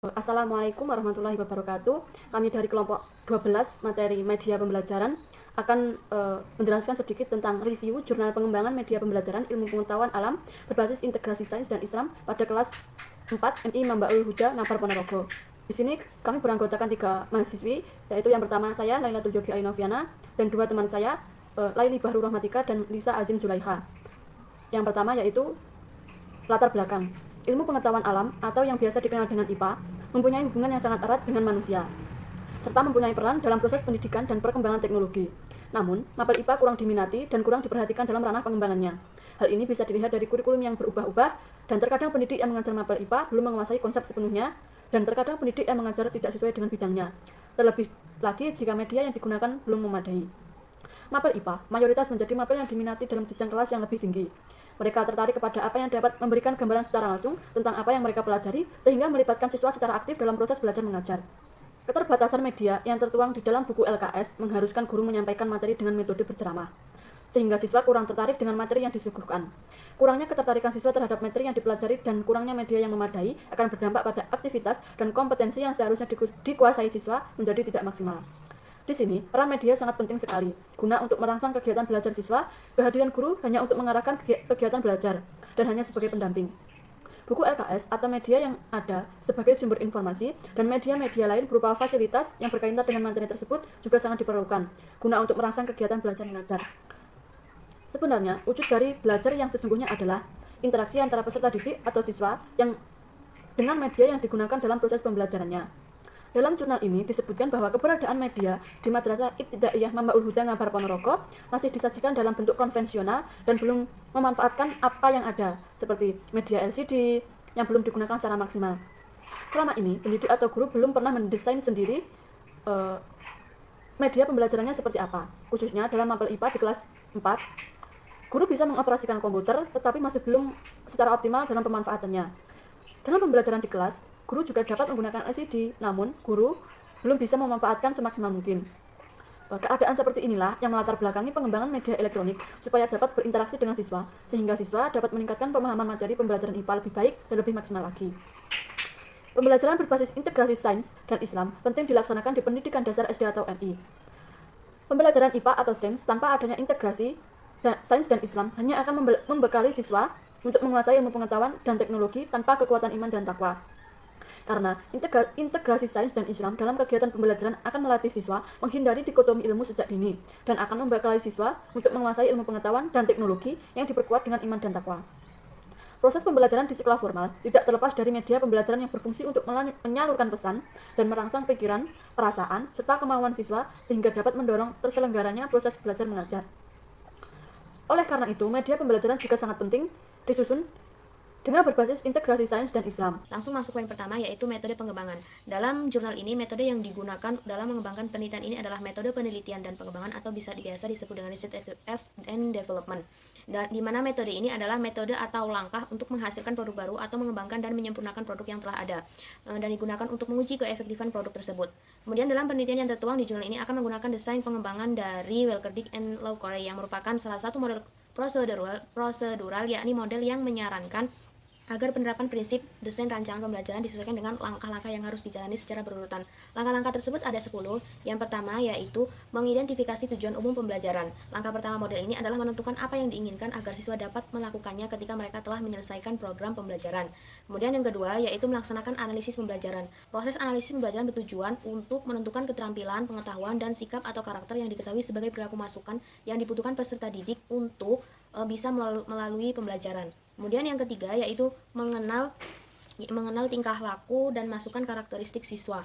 Assalamualaikum warahmatullahi wabarakatuh. Kami dari kelompok 12 materi media pembelajaran akan menjelaskan sedikit tentang review jurnal pengembangan media pembelajaran ilmu pengetahuan alam berbasis integrasi sains dan Islam pada kelas 4 MI Mambaul Huda Ngabar Ponorogo. Di sini kami beranggotakan 3 mahasiswi, yaitu yang pertama saya Lailatul Jogi Ainoviana dan 2 teman saya Laili Bahru Rahmatika dan Lisa Azim Zulaiha. Yang pertama yaitu latar belakang. Ilmu pengetahuan alam atau yang biasa dikenal dengan IPA mempunyai hubungan yang sangat erat dengan manusia, serta mempunyai peran dalam proses pendidikan dan perkembangan teknologi. Namun, mapel IPA kurang diminati dan kurang diperhatikan dalam ranah pengembangannya. Hal ini bisa dilihat dari kurikulum yang berubah-ubah, dan terkadang pendidik yang mengajar mapel IPA belum menguasai konsep sepenuhnya, dan terkadang pendidik yang mengajar tidak sesuai dengan bidangnya. Terlebih lagi jika media yang digunakan belum memadai. Mapel IPA mayoritas menjadi mapel yang diminati dalam jenjang kelas yang lebih tinggi. Mereka tertarik kepada apa yang dapat memberikan gambaran secara langsung tentang apa yang mereka pelajari, sehingga melibatkan siswa secara aktif dalam proses belajar mengajar. Keterbatasan media yang tertuang di dalam buku LKS mengharuskan guru menyampaikan materi dengan metode berceramah, sehingga siswa kurang tertarik dengan materi yang disuguhkan. Kurangnya ketertarikan siswa terhadap materi yang dipelajari dan kurangnya media yang memadai akan berdampak pada aktivitas dan kompetensi yang seharusnya dikuasai siswa menjadi tidak maksimal. Di sini, peran media sangat penting sekali, guna untuk merangsang kegiatan belajar siswa. Kehadiran guru hanya untuk mengarahkan kegiatan belajar, dan hanya sebagai pendamping. Buku LKS atau media yang ada sebagai sumber informasi, dan media-media lain berupa fasilitas yang berkaitan dengan materi tersebut juga sangat diperlukan, guna untuk merangsang kegiatan belajar mengajar. Sebenarnya, wujud dari belajar yang sesungguhnya adalah interaksi antara peserta didik atau siswa yang dengan media yang digunakan dalam proses pembelajarannya. Dalam jurnal ini disebutkan bahwa keberadaan media di Madrasah Ibtidaiyah Mambaul Huda Ngabar Ponorogo masih disajikan dalam bentuk konvensional dan belum memanfaatkan apa yang ada, seperti media LCD yang belum digunakan secara maksimal. Selama ini, pendidik atau guru belum pernah mendesain sendiri media pembelajarannya seperti apa, khususnya dalam mapel IPA di kelas 4. Guru bisa mengoperasikan komputer, tetapi masih belum secara optimal dalam pemanfaatannya. Dalam pembelajaran di kelas, guru juga dapat menggunakan LCD, namun guru belum bisa memanfaatkan semaksimal mungkin. Keadaan seperti inilah yang melatar belakangi pengembangan media elektronik supaya dapat berinteraksi dengan siswa, sehingga siswa dapat meningkatkan pemahaman materi pembelajaran IPA lebih baik dan lebih maksimal lagi. Pembelajaran berbasis integrasi sains dan Islam penting dilaksanakan di pendidikan dasar SD atau MI. Pembelajaran IPA atau sains tanpa adanya integrasi sains dan Islam hanya akan membekali siswa untuk menguasai ilmu pengetahuan dan teknologi tanpa kekuatan iman dan takwa. Karena integrasi sains dan Islam dalam kegiatan pembelajaran akan melatih siswa menghindari dikotomi ilmu sejak dini dan akan membekali siswa untuk menguasai ilmu pengetahuan dan teknologi yang diperkuat dengan iman dan takwa. Proses pembelajaran di sekolah formal tidak terlepas dari media pembelajaran yang berfungsi untuk menyalurkan pesan dan merangsang pikiran, perasaan, serta kemauan siswa sehingga dapat mendorong terselenggaranya proses belajar mengajar. Oleh karena itu, media pembelajaran juga sangat penting disusun dengan berbasis integrasi sains dan Islam. Langsung masuk poin pertama, yaitu metode pengembangan. Dalam jurnal ini, metode yang digunakan dalam mengembangkan penelitian ini adalah metode penelitian dan pengembangan atau biasa disebut dengan research and development. Dan di mana metode ini adalah metode atau langkah untuk menghasilkan produk baru atau mengembangkan dan menyempurnakan produk yang telah ada dan digunakan untuk menguji keefektifan produk tersebut. Kemudian dalam penelitian yang tertuang di jurnal ini akan menggunakan desain pengembangan dari Welkerdick and Laucare yang merupakan salah satu model prosedural, yakni model yang menyarankan agar penerapan prinsip desain rancangan pembelajaran disesuaikan dengan langkah-langkah yang harus dijalani secara berurutan. Langkah-langkah tersebut ada 10. Yang pertama yaitu mengidentifikasi tujuan umum pembelajaran. Langkah pertama model ini adalah menentukan apa yang diinginkan agar siswa dapat melakukannya ketika mereka telah menyelesaikan program pembelajaran. Kemudian yang kedua yaitu melaksanakan analisis pembelajaran. Proses analisis pembelajaran bertujuan untuk menentukan keterampilan, pengetahuan, dan sikap atau karakter yang diketahui sebagai perilaku masukan yang dibutuhkan peserta didik untuk bisa melalui pembelajaran. Kemudian yang ketiga yaitu mengenal tingkah laku dan masukan karakteristik siswa.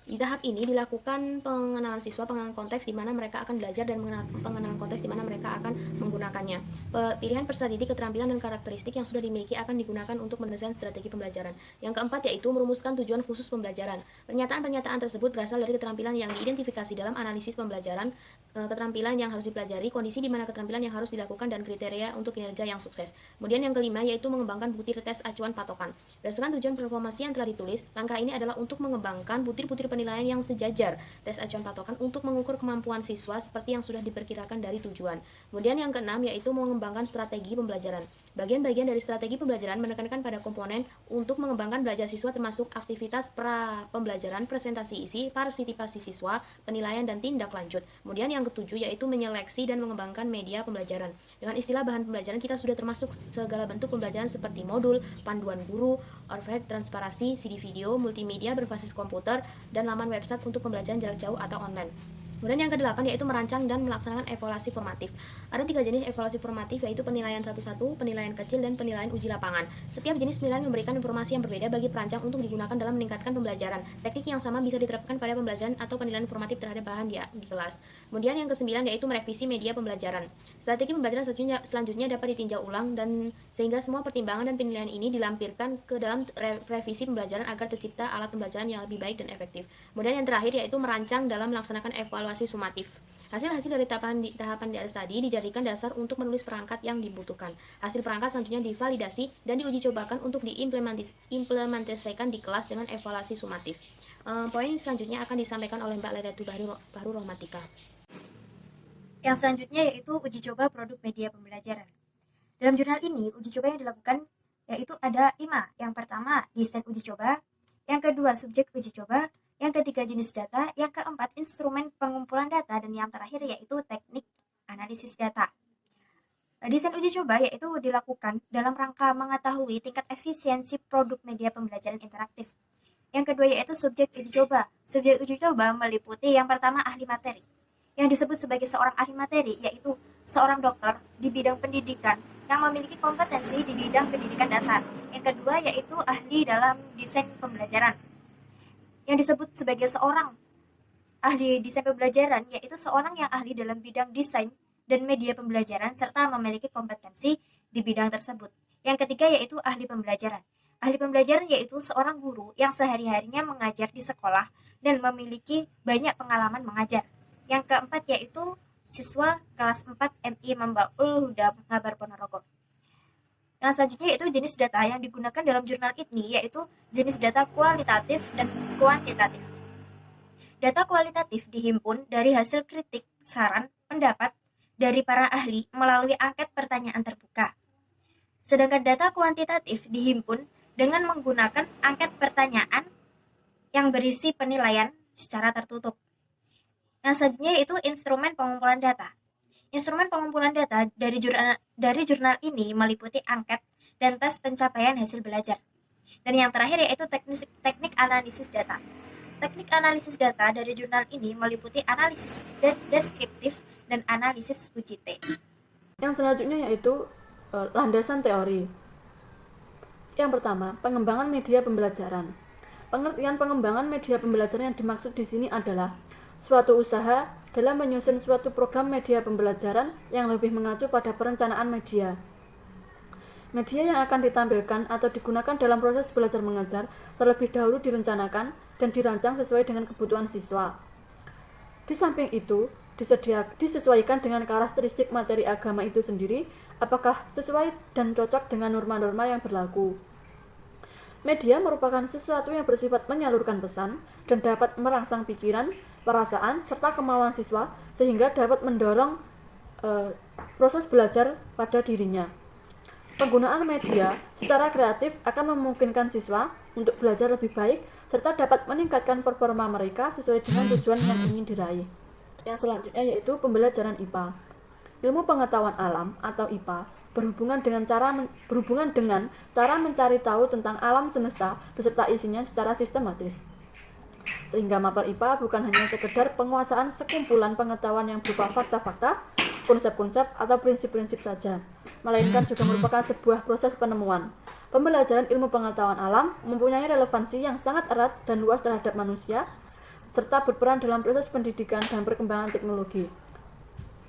Di tahap ini dilakukan pengenalan siswa, pengenalan konteks di mana mereka akan belajar dan pengenalan konteks di mana mereka akan menggunakannya. Pilihan peserta didik, keterampilan dan karakteristik yang sudah dimiliki akan digunakan untuk mendesain strategi pembelajaran. Yang keempat yaitu merumuskan tujuan khusus pembelajaran. Pernyataan-pernyataan tersebut berasal dari keterampilan yang diidentifikasi dalam analisis pembelajaran, keterampilan yang harus dipelajari, kondisi di mana keterampilan yang harus dilakukan, dan kriteria untuk kinerja yang sukses. Kemudian yang kelima yaitu mengembangkan butir tes acuan patokan. Berdasarkan tujuan performasi yang telah ditulis, langkah ini adalah untuk mengembangkan butir-butir penilaian yang sejajar, tes acuan patokan untuk mengukur kemampuan siswa seperti yang sudah diperkirakan dari tujuan. Kemudian yang keenam yaitu mengembangkan strategi pembelajaran. Bagian-bagian dari strategi pembelajaran menekankan pada komponen untuk mengembangkan belajar siswa termasuk aktivitas pra-pembelajaran, presentasi isi, partisipasi siswa, penilaian dan tindak lanjut. Kemudian yang ketujuh yaitu menyeleksi dan mengembangkan media pembelajaran. Dengan istilah bahan pembelajaran kita sudah termasuk segala bentuk pembelajaran seperti modul, panduan guru, overhead, transparasi, CD video, multimedia berbasis komputer, dan laman website untuk pembelajaran jarak jauh atau online. Kemudian yang kedelapan yaitu merancang dan melaksanakan evaluasi formatif. Ada 3 jenis evaluasi formatif yaitu penilaian 1-1, penilaian kecil, dan penilaian uji lapangan. Setiap jenis penilaian memberikan informasi yang berbeda bagi perancang untuk digunakan dalam meningkatkan pembelajaran. Teknik yang sama bisa diterapkan pada pembelajaran atau penilaian formatif terhadap bahan di kelas. Kemudian yang ke-9 yaitu merevisi media pembelajaran. Strategi pembelajaran selanjutnya dapat ditinjau ulang dan sehingga semua pertimbangan dan penilaian ini dilampirkan ke dalam revisi pembelajaran agar tercipta alat pembelajaran yang lebih baik dan efektif. Kemudian yang terakhir yaitu merancang dalam melaksanakan evaluasi sumatif. Hasil-hasil dari tahapan di atas tadi dijadikan dasar untuk menulis perangkat yang dibutuhkan. Hasil perangkat selanjutnya divalidasi dan diuji cobakan untuk diimplementasikan di kelas dengan evaluasi sumatif. Poin selanjutnya akan disampaikan oleh Mbak Leretu Bahru Rohmatika. Yang selanjutnya yaitu uji coba produk media pembelajaran. Dalam jurnal ini, uji coba yang dilakukan yaitu ada 5. Yang pertama, desain uji coba. Yang kedua, subjek uji coba. Yang ketiga, jenis data. Yang keempat, instrumen pengumpulan data. Dan yang terakhir yaitu teknik analisis data. Desain uji coba yaitu dilakukan dalam rangka mengetahui tingkat efisiensi produk media pembelajaran interaktif. Yang kedua yaitu subjek uji coba. Subjek uji coba meliputi yang pertama ahli materi. Yang disebut sebagai seorang ahli materi yaitu seorang dokter di bidang pendidikan yang memiliki kompetensi di bidang pendidikan dasar. Yang kedua yaitu ahli dalam desain pembelajaran. Yang disebut sebagai seorang ahli desain pembelajaran yaitu seorang yang ahli dalam bidang desain dan media pembelajaran serta memiliki kompetensi di bidang tersebut. Yang ketiga yaitu ahli pembelajaran. Ahli pembelajaran yaitu seorang guru yang sehari-harinya mengajar di sekolah dan memiliki banyak pengalaman mengajar. Yang keempat yaitu siswa kelas 4 MI Mambaul Huda Ngabar Ponorogo. Yang selanjutnya yaitu jenis data yang digunakan dalam jurnal ini yaitu jenis data kualitatif dan kuantitatif. Data kualitatif dihimpun dari hasil kritik, saran, pendapat dari para ahli melalui angket pertanyaan terbuka. Sedangkan data kuantitatif dihimpun dengan menggunakan angket pertanyaan yang berisi penilaian secara tertutup. Yang selanjutnya yaitu instrumen pengumpulan data. Instrumen pengumpulan data dari jurnal ini meliputi angket dan tes pencapaian hasil belajar. Dan yang terakhir yaitu teknik analisis data. Teknik analisis data dari jurnal ini meliputi analisis deskriptif dan analisis UJT. Yang selanjutnya yaitu landasan teori. Yang pertama, pengembangan media pembelajaran. Pengertian pengembangan media pembelajaran yang dimaksud di sini adalah suatu usaha dalam menyusun suatu program media pembelajaran yang lebih mengacu pada perencanaan media. Media yang akan ditampilkan atau digunakan dalam proses belajar mengajar terlebih dahulu direncanakan dan dirancang sesuai dengan kebutuhan siswa. Di samping itu, disesuaikan dengan karakteristik materi agama itu sendiri, apakah sesuai dan cocok dengan norma-norma yang berlaku. Media merupakan sesuatu yang bersifat menyalurkan pesan dan dapat merangsang pikiran, perasaan, serta kemauan siswa sehingga dapat mendorong proses belajar pada dirinya. Penggunaan media secara kreatif akan memungkinkan siswa untuk belajar lebih baik serta dapat meningkatkan performa mereka sesuai dengan tujuan yang ingin diraih. Yang selanjutnya yaitu pembelajaran IPA. Ilmu pengetahuan alam atau IPA berhubungan dengan cara mencari tahu tentang alam semesta beserta isinya secara sistematis. Sehingga mapel IPA bukan hanya sekedar penguasaan sekumpulan pengetahuan yang berupa fakta-fakta, konsep-konsep, atau prinsip-prinsip saja, melainkan juga merupakan sebuah proses penemuan. Pembelajaran ilmu pengetahuan alam mempunyai relevansi yang sangat erat dan luas terhadap manusia, serta berperan dalam proses pendidikan dan perkembangan teknologi.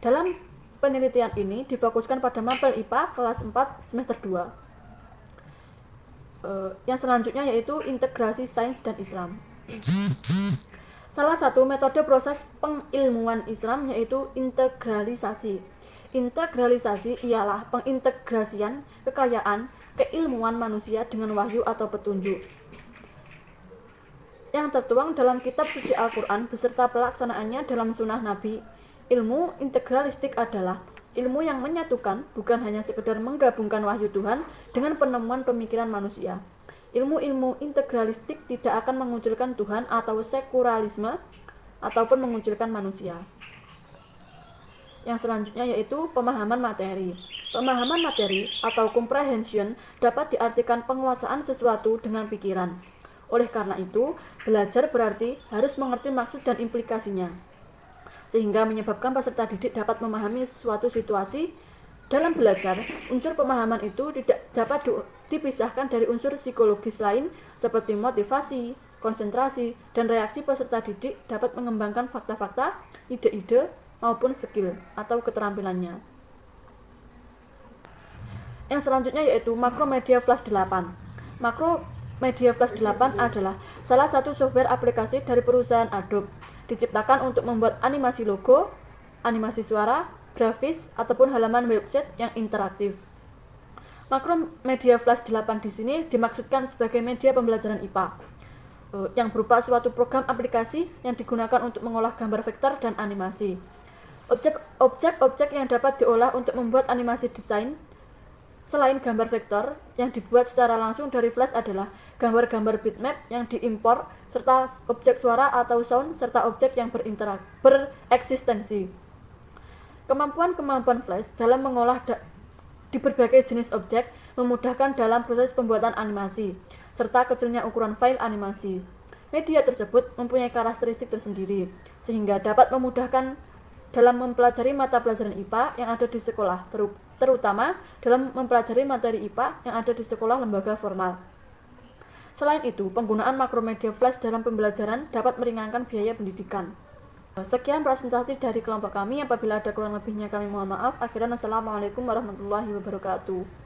Dalam penelitian ini difokuskan pada mapel IPA kelas 4 semester 2. Yang selanjutnya yaitu integrasi sains dan Islam. Salah satu metode proses pengilmuan Islam yaitu integralisasi. Integralisasi ialah pengintegrasian kekayaan keilmuan manusia dengan wahyu atau petunjuk. yang tertuang dalam kitab suci Al-Quran beserta pelaksanaannya dalam sunnah Nabi. Ilmu integralistik adalah ilmu yang menyatukan, bukan hanya sekedar menggabungkan wahyu Tuhan dengan penemuan pemikiran manusia. Ilmu-ilmu integralistik tidak akan mengucilkan Tuhan atau sekularilisme ataupun mengucilkan manusia. Yang selanjutnya yaitu pemahaman materi. Pemahaman materi atau comprehension dapat diartikan penguasaan sesuatu dengan pikiran. Oleh karena itu, belajar berarti harus mengerti maksud dan implikasinya, sehingga menyebabkan peserta didik dapat memahami suatu situasi. Dalam belajar, unsur pemahaman itu tidak dapat dipisahkan dari unsur psikologis lain seperti motivasi, konsentrasi, dan reaksi peserta didik dapat mengembangkan fakta-fakta, ide-ide, maupun skill atau keterampilannya. Yang selanjutnya yaitu Macromedia Flash 8. Macromedia Flash 8 adalah salah satu software aplikasi dari perusahaan Adobe, diciptakan untuk membuat animasi logo, animasi suara, grafis, ataupun halaman website yang interaktif. Macromedia Flash 8 di sini dimaksudkan sebagai media pembelajaran IPA yang berupa suatu program aplikasi yang digunakan untuk mengolah gambar vektor dan animasi. Objek-objek yang dapat diolah untuk membuat animasi desain selain gambar vektor yang dibuat secara langsung dari Flash adalah gambar-gambar bitmap yang diimpor, serta objek suara atau sound, serta objek yang bereksistensi. Kemampuan Flash dalam mengolah di berbagai jenis objek memudahkan dalam proses pembuatan animasi, serta kecilnya ukuran file animasi. Media tersebut mempunyai karakteristik tersendiri, sehingga dapat memudahkan dalam mempelajari mata pelajaran IPA yang ada di sekolah, terutama dalam mempelajari materi IPA yang ada di sekolah lembaga formal. Selain itu, penggunaan Macromedia Flash dalam pembelajaran dapat meringankan biaya pendidikan. Sekian presentasi dari kelompok kami. Apabila ada kurang lebihnya kami mohon maaf. Akhiran, assalamualaikum warahmatullahi wabarakatuh.